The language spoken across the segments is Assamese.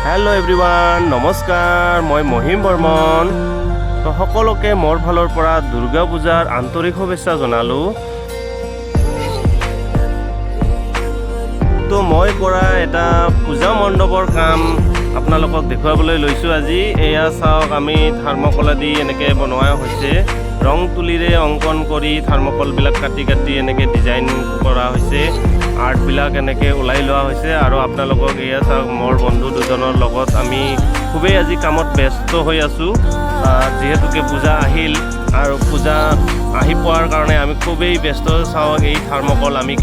हेलो एवरीवन नमस्कार मैं महिम बर्मन तो सकलोके मोर फाলৰ পৰা दुर्गा पूजार आंतरिक शुभेच्छा जनालो। तो मैं কৰা এটা পূজা মণ্ডপৰ কাম আপোনালোকক দেখুৱাবলৈ লৈছো আজি। এয়া চাওক আমি থাৰ্মকল দি এনেকে বনোৱা হৈছে, ৰং তুলিৰে অঙ্কন কৰি থাৰ্মকল বিলাক কাটি কাটি এনেকে ডিজাইন কৰা হৈছে, আৰ্ট বিলাক এনেকে ওলাই লোৱা হৈছে। আৰু আপোনালোকক এয়া চাওক মোৰ বন্ধু দুজনৰ লগত আমি খুবেই আজি কামত ব্যস্ত হৈ আছো, যেহেতুকে পূজা আহিল আৰু পূজা আহি পোৱাৰ কাৰণে আমি খুবেই ব্যস্ত। চাওক এই থাৰ্মকল আমি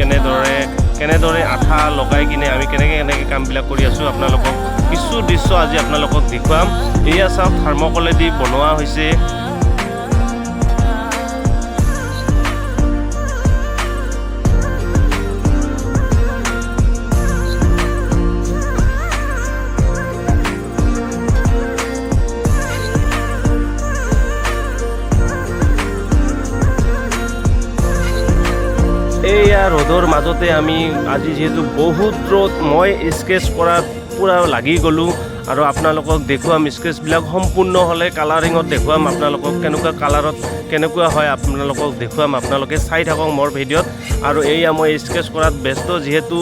কেনেদৰে আঠা লগাই কিনে আমি কেনেকে কামবিলাক কৰি আছো, আপোনালোকক কিছু দৃশ্য আজি আপোনালোকক দেখুৱাম। এয়া চাওক থাৰ্মকলেদি বনোৱা হৈছে। এয়া ৰ'দৰ মাজতে আমি আজি যেহেতু বহুত ৰ'দ, মই স্কেচ কৰাত পুৰা লাগি গ'লোঁ আৰু আপোনালোকক দেখুৱাম। স্কেচবিলাক সম্পূৰ্ণ হ'লে কালাৰিঙত দেখুৱাম, আপোনালোকক কেনেকুৱা কালাৰত কেনেকুৱা হয় আপোনালোকক দেখুৱাম। আপোনালোকে চাই থাকক মোৰ ভিডিঅ'ত। আৰু এয়া মই স্কেচ কৰাত ব্যস্ত, যিহেতু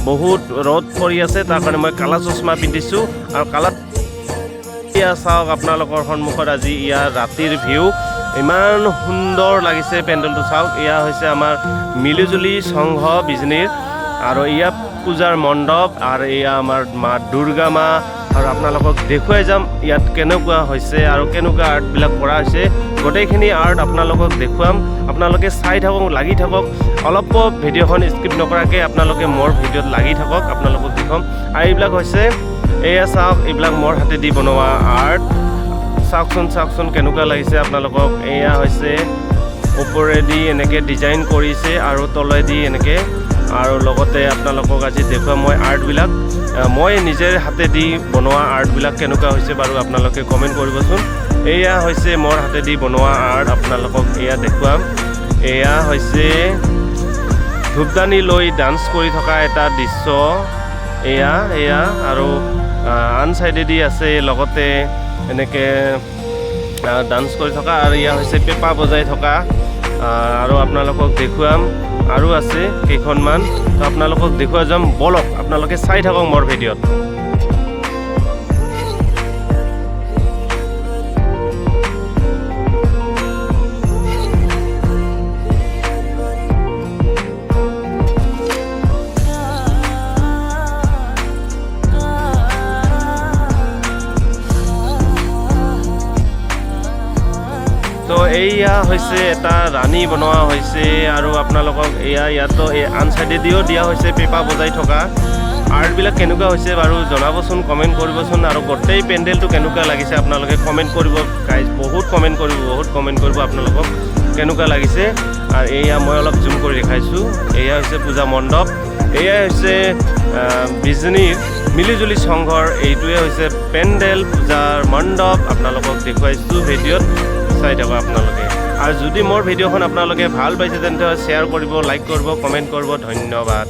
বহুত ৰ'দ পৰি আছে তাৰ কাৰণে মই কালা চশমা পিন্ধিছোঁ। আৰু কালাৰ এয়া চাওক আপোনালোকৰ সন্মুখত আজি ইয়াৰ ৰাতিৰ ভিউ, ইমান সুন্দৰ লাগিছে পেণ্ডেলটো। চাওক এয়া হৈছে আমাৰ মিলিজুলি সংঘ বিজনীৰ, আৰু এয়া পূজাৰ মণ্ডপ, আৰু এয়া আমাৰ মা দুৰ্গা মা। আৰু আপোনালোকক দেখুৱাই যাম ইয়াত কেনেকুৱা হৈছে আৰু কেনেকুৱা আৰ্টবিলাক কৰা হৈছে। গোটেইখিনি আৰ্ট আপোনালোকক দেখুৱাম, আপোনালোকে চাই থাকক, লাগি থাকক। অলপ ভিডিঅ'খন স্কিপ নকৰাকৈ আপোনালোকে মোৰ ভিডিঅ'ত লাগি থাকক, আপোনালোকক দেখুৱাম। আৰু এইবিলাক হৈছে এয়া চাওক, এইবিলাক মোৰ হাতেদি বনোৱা আৰ্ট। চাওকচোন কেনেকুৱা লাগিছে আপোনালোকক। এয়া হৈছে ওপৰেদি এনেকৈ ডিজাইন কৰিছে আৰু তলেদি এনেকৈ। আৰু লগতে আপোনালোকক আজি দেখুৱাম মই আৰ্টবিলাক, মই নিজে হাতেদি বনোৱা আৰ্টবিলাক কেনেকুৱা হৈছে বাৰু আপোনালোকে কমেণ্ট কৰিবচোন। এয়া হৈছে মোৰ হাতেদি বনোৱা আৰ্ট, আপোনালোকক এয়া দেখুৱাম। এয়া হৈছে ধূপদানি লৈ ডান্স কৰি থকা এটা দৃশ্য। এয়া আৰু আন চাইডেদি আছে লগতে এনেকৈ ডান্স কৰি থকা, আৰু এয়া হৈছে পেঁপা বজাই থকা। আৰু আপোনালোকক দেখুৱাম, আৰু আছে কেইখনমান, তো আপোনালোকক দেখুৱাই যাম। বলক আপোনালোকে চাই থাকক মোৰ ভিডিঅ'ত। তো এয়া হৈছে এটা ৰাণী বনোৱা হৈছে, আৰু আপোনালোকক ইয়াতো আন চাইডেদিও দিয়া হৈছে পেঁপা বজাই থকা। আৰ্টবিলাক কেনেকুৱা হৈছে বাৰু জনাবচোন, কমেণ্ট কৰিবচোন। আৰু গোটেই পেণ্ডেলটো কেনেকুৱা লাগিছে আপোনালোকে কমেণ্ট কৰিব গাইজ, বহুত কমেণ্ট কৰিব আপোনালোকক কেনেকুৱা লাগিছে। আৰু এয়া মই অলপ জুম কৰি দেখাইছোঁ। এয়া হৈছে পূজা মণ্ডপ, এয়াই হৈছে বিজনীৰ মিলিজুলি সংঘৰ, এইটোৱে হৈছে পেণ্ডেল পূজাৰ মণ্ডপ। আপোনালোকক দেখুৱাইছোঁ ভিডিঅ'ত, চাই থাকক আপোনালোকে। আৰু যদি মোৰ ভিডিঅ'খন আপোনালোকে ভাল পাইছে তেন্তে শ্বেয়াৰ কৰিব, লাইক কৰিব, কমেণ্ট কৰিব। ধন্যবাদ।